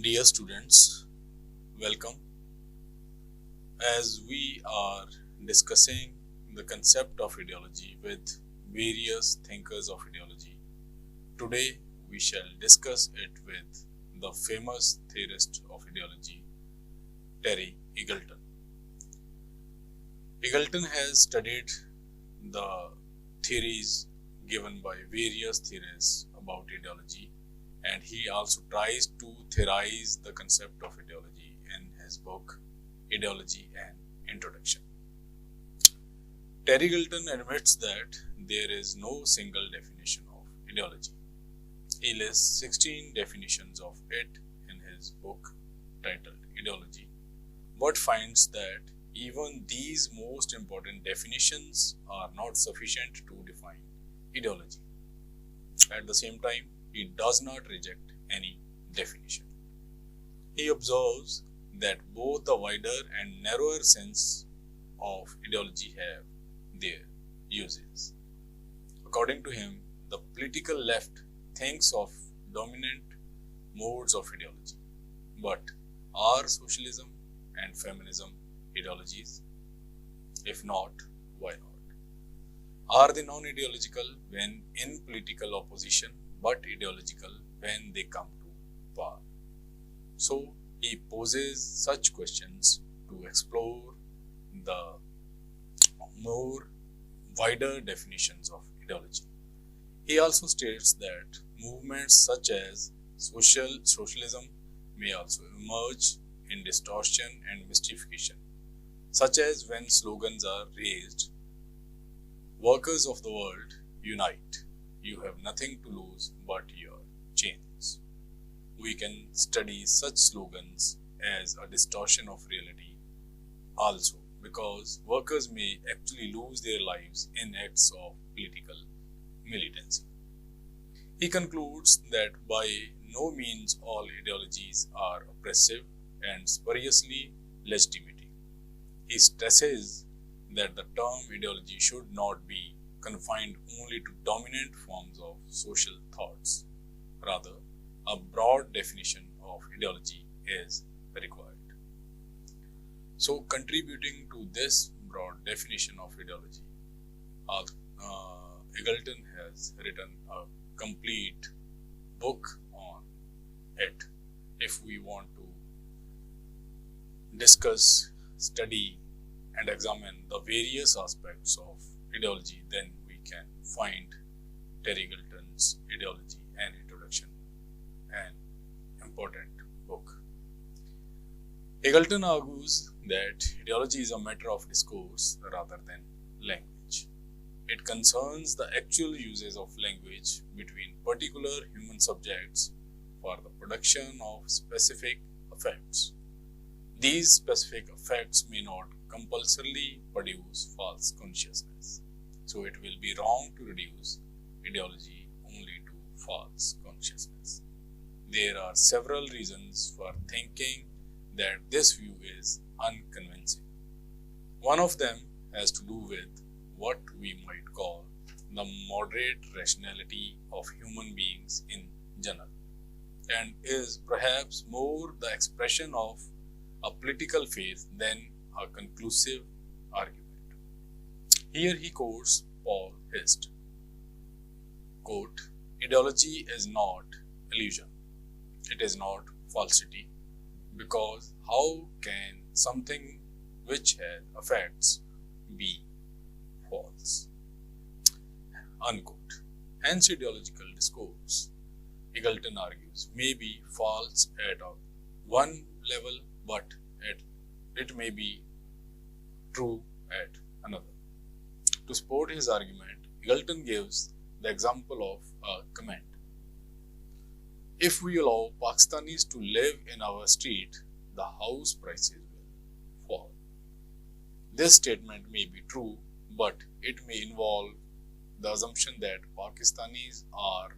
Dear students, welcome. As we are discussing the concept of ideology with various thinkers of ideology, today we shall discuss it with the famous theorist of ideology, Terry Eagleton. Eagleton has studied the theories given by various theorists about ideology, and he also tries to theorize the concept of ideology in his book Ideology and Introduction. Terry Eagleton admits that there is no single definition of ideology. He lists 16 definitions of it in his book titled Ideology, but finds that even these most important definitions are not sufficient to define ideology. At the same time, he does not reject any definition. He observes that both the wider and narrower sense of ideology have their uses. According to him, the political left thinks of dominant modes of ideology. But are socialism and feminism ideologies? If not, why not? Are they non-ideological when in political opposition, but ideological when they come to power? So, he poses such questions to explore the more wider definitions of ideology. He also states that movements such as socialism may also emerge in distortion and mystification, such as when slogans are raised, "Workers of the world, unite. You have nothing to lose but your chains." We can study such slogans as a distortion of reality also, because workers may actually lose their lives in acts of political militancy. He concludes that by no means all ideologies are oppressive and spuriously legitimate. He stresses that the term ideology should not be confined only to dominant forms of social thoughts. Rather, a broad definition of ideology is required. So, contributing to this broad definition of ideology, Eagleton has written a complete book on it. If we want to discuss, study, and examine the various aspects of ideology, then we can find Terry Eagleton's Ideology and Introduction, an important book. Eagleton argues that ideology is a matter of discourse rather than language. It concerns the actual uses of language between particular human subjects for the production of specific effects. These specific effects may not compulsorily produce false consciousness. So it will be wrong to reduce ideology only to false consciousness. There are several reasons for thinking that this view is unconvincing. One of them has to do with what we might call the moderate rationality of human beings in general, and is perhaps more the expression of a political faith than a conclusive argument. Here he quotes Paul Hist. Quote, "Ideology is not illusion. It is not falsity, because how can something which has effects be false?" Unquote. Hence, ideological discourse, Eagleton argues, may be false at one level, but it may be true at another. To support his argument, Eagleton gives the example of a comment. If we allow Pakistanis to live in our street, the house prices will fall. This statement may be true, but it may involve the assumption that Pakistanis are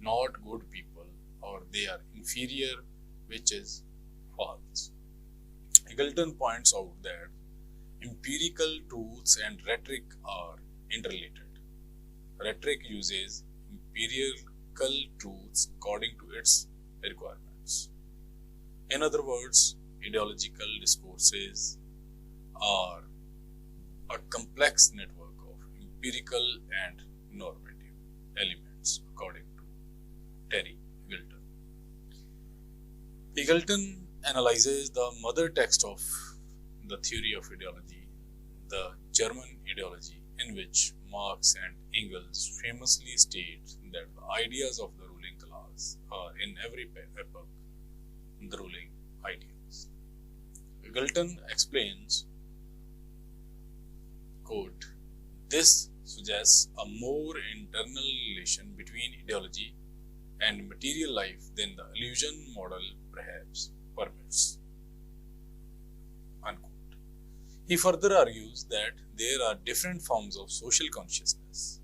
not good people or they are inferior, which is false. Eagleton points out that empirical truths and rhetoric are interrelated. Rhetoric uses empirical truths according to its requirements. In other words, ideological discourses are a complex network of empirical and normative elements, according to Terry Eagleton. Eagleton analyzes the mother text of the theory of ideology, the German ideology, in which Marx and Engels famously state that the ideas of the ruling class are in every epoch the ruling ideas. Eagleton explains, quote, "This suggests a more internal relation between ideology and material life than the illusion model perhaps permits." Unquote. He further argues that there are different forms of social consciousness,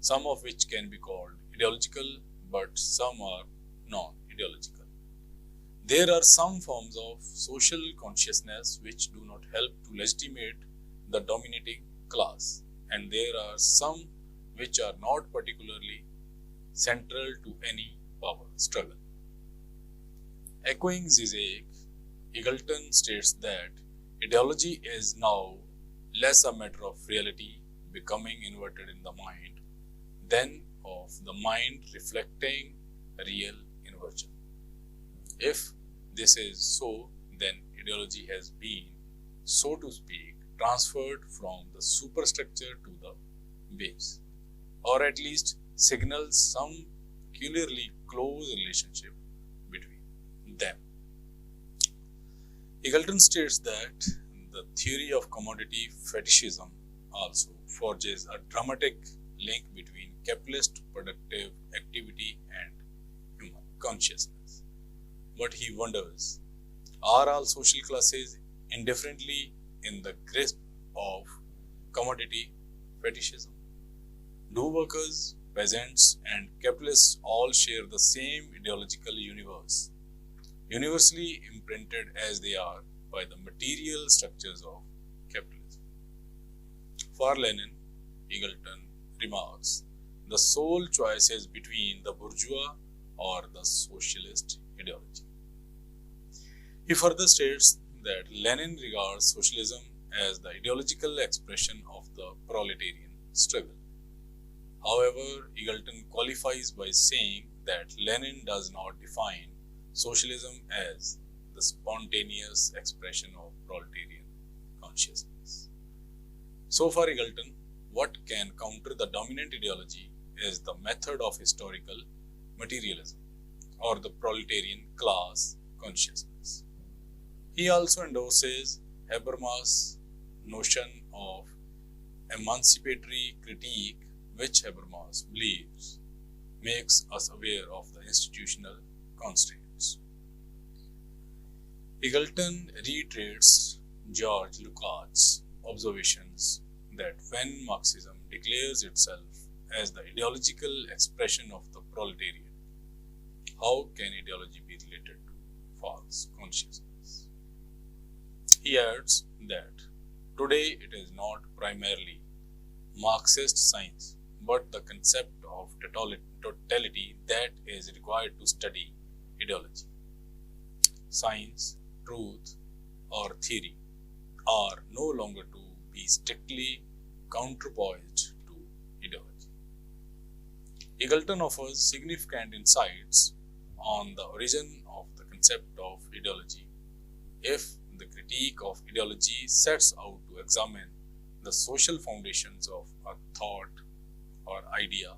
some of which can be called ideological, but some are non-ideological. There are some forms of social consciousness which do not help to legitimate the dominating class, and there are some which are not particularly central to any power struggle. Echoing Zizek, Eagleton states that ideology is now less a matter of reality becoming inverted in the mind than of the mind reflecting a real inversion. If this is so, then ideology has been, so to speak, transferred from the superstructure to the base, or at least signals some peculiarly close relationship between them. Eagleton states that the theory of commodity fetishism also forges a dramatic link between capitalist productive activity and human consciousness. But he wonders, are all social classes indifferently in the grasp of commodity fetishism? Do workers, peasants, and capitalists all share the same ideological universe, universally imprinted as they are by the material structures of capitalism? For Lenin, Eagleton remarks, the sole choice is between the bourgeois or the socialist ideology. He further states that Lenin regards socialism as the ideological expression of the proletarian struggle. However, Eagleton qualifies by saying that Lenin does not define socialism as the spontaneous expression of proletarian consciousness. So for Eagleton, what can counter the dominant ideology is the method of historical materialism, or the proletarian class consciousness. He also endorses Habermas' notion of emancipatory critique, which Habermas believes makes us aware of the institutional constraints. Eagleton reiterates George Lukács' observations that when Marxism declares itself as the ideological expression of the proletariat, how can ideology be related to false consciousness? He adds that today it is not primarily Marxist science, but the concept of totality that is required to study ideology. Science, truth, or theory are no longer to be strictly counterpoised to ideology. Eagleton offers significant insights on the origin of the concept of ideology. If the critique of ideology sets out to examine the social foundations of a thought or idea,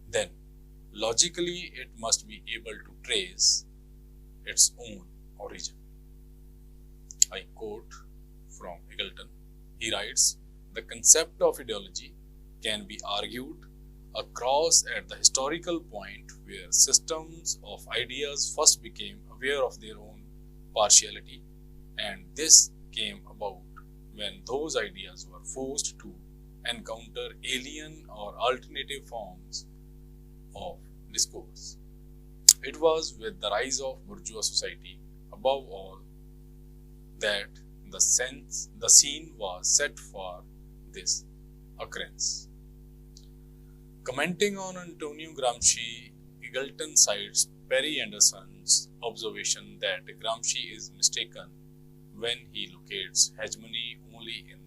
then logically it must be able to trace its own origin. I quote from Eagleton. He writes, "The concept of ideology can be argued across at the historical point where systems of ideas first became aware of their own partiality, and this came about when those ideas were forced to encounter alien or alternative forms of discourse. It was with the rise of bourgeois society, above all, that the scene was set for this occurrence." Commenting on Antonio Gramsci, Eagleton cites Perry Anderson's observation that Gramsci is mistaken when he locates hegemony only in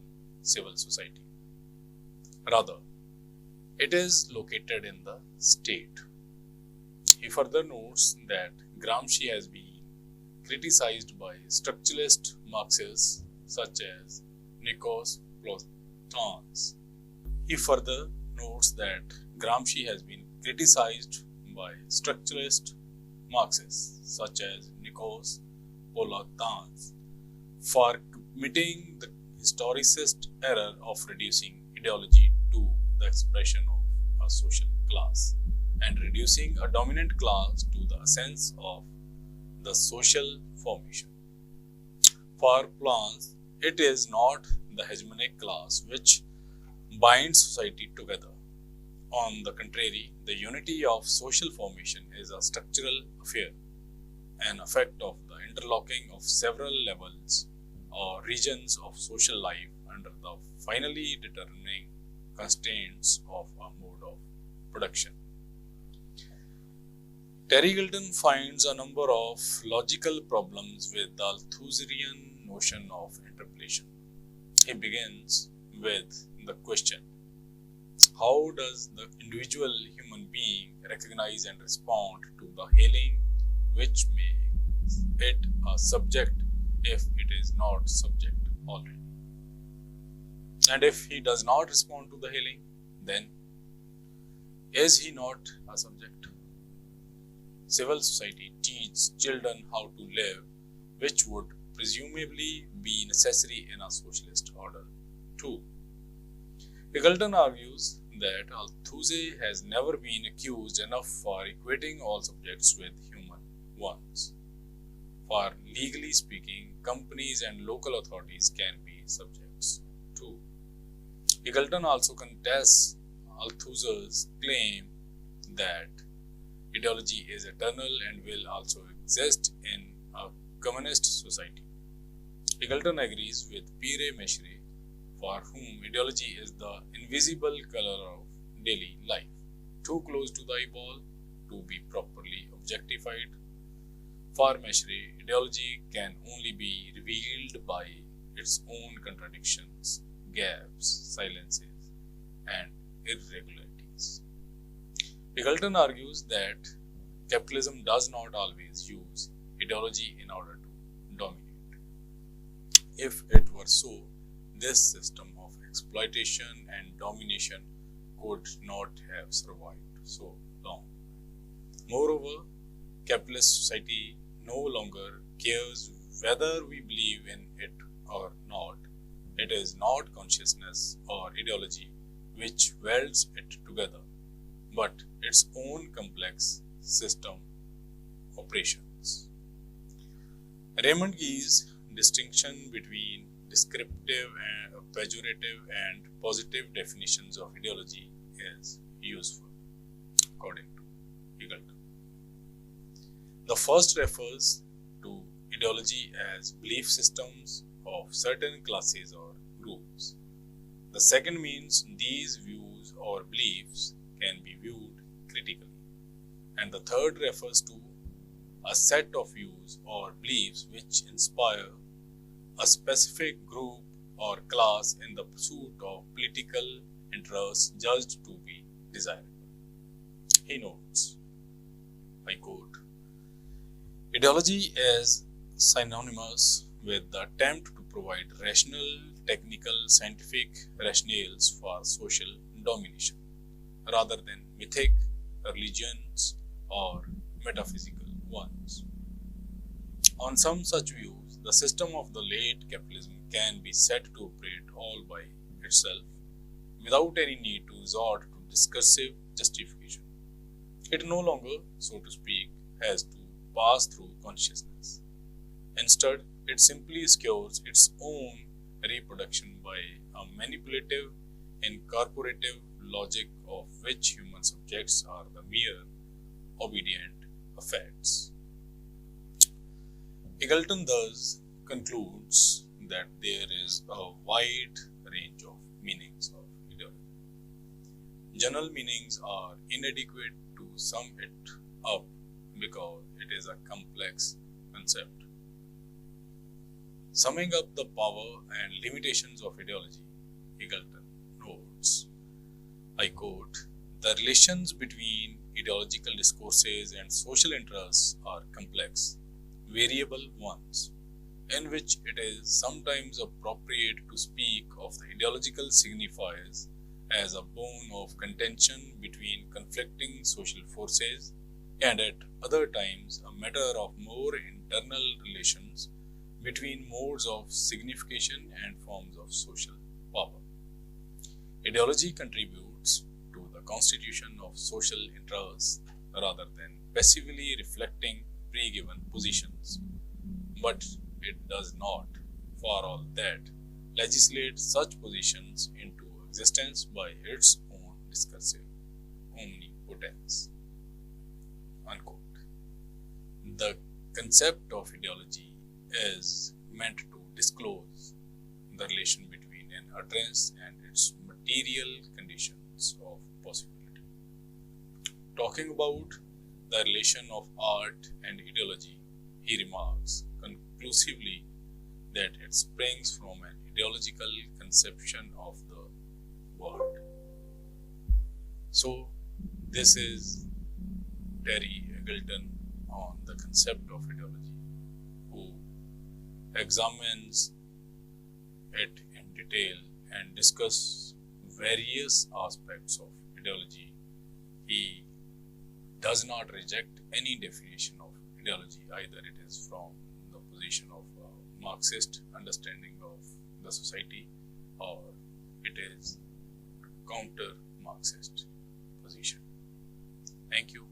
civil society. Rather, it is located in the state. He further notes that Gramsci has been criticized by structuralist Marxists such as Nikos Platonis. He further notes that Gramsci has been criticized by structuralist Marxists such as Nikos Platonis for committing the historicist error of reducing ideology to the expression of a social class and reducing a dominant class to the essence of the social formation. For Platonis, it is not the hegemonic class which binds society together. On the contrary, the unity of social formation is a structural affair, an effect of the interlocking of several levels or regions of social life under the finally determining constraints of a mode of production. Terry Eagleton finds a number of logical problems with the Althusserian notion of interpolation. He begins with the question: how does the individual human being recognize and respond to the hailing which makes it a subject if it is not subject already? And if he does not respond to the hailing, then is he not a subject? Civil society teaches children how to live, which would presumably be necessary in a socialist order too. Eagleton argues that Althusser has never been accused enough for equating all subjects with human ones. For legally speaking, companies and local authorities can be subjects too. Eagleton also contests Althusser's claim that ideology is eternal and will also exist in a communist society. Eagleton agrees with Pierre Mecheret, for whom ideology is the invisible color of daily life, too close to the eyeball to be properly objectified. For Mecheret, ideology can only be revealed by its own contradictions, gaps, silences, and irregularities. Eagleton argues that capitalism does not always use ideology in order to dominate. If it were so, this system of exploitation and domination could not have survived so long. Moreover, capitalist society no longer cares whether we believe in it or not. It is not consciousness or ideology which welds it together, but its own complex system operations. Raymond Gee's distinction between descriptive and pejorative and positive definitions of ideology is useful, according to Eagleton. The first refers to ideology as belief systems of certain classes or groups. The second means these views or beliefs can be viewed critically. And the third refers to a set of views or beliefs which inspire a specific group or class in the pursuit of political interests judged to be desirable. He notes, I quote, ideology is synonymous with the attempt to provide rational, technical, scientific rationales for social domination, rather than mythic religions or metaphysical ones. On some such views, the system of the late capitalism can be said to operate all by itself, without any need to resort to discursive justification. It no longer, so to speak, has to pass through consciousness. Instead, it simply secures its own reproduction by a manipulative, incorporative logic of which human subjects are the mere obedient effects. Eagleton thus concludes that there is a wide range of meanings of ideology. General meanings are inadequate to sum it up because it is a complex concept. Summing up the power and limitations of ideology, Eagleton notes, I quote, "The relations between ideological discourses and social interests are complex, variable ones, in which it is sometimes appropriate to speak of the ideological signifiers as a bone of contention between conflicting social forces, and at other times a matter of more internal relations between modes of signification and forms of social power. Ideology contributes to the constitution of social interests rather than passively reflecting pre-given positions, but it does not, for all that, legislate such positions into existence by its own discursive omnipotence." Unquote. The concept of ideology is meant to disclose the relation between an utterance and its material conditions of possibility. Talking about the relation of art and ideology, he remarks conclusively that it springs from an ideological conception of the world. So, this is Terry Eagleton on the concept of ideology, who examines it in detail and discuss various aspects of ideology. He does not reject any definition of ideology, either it is from the position of a Marxist understanding of the society or it is counter Marxist position. Thank you.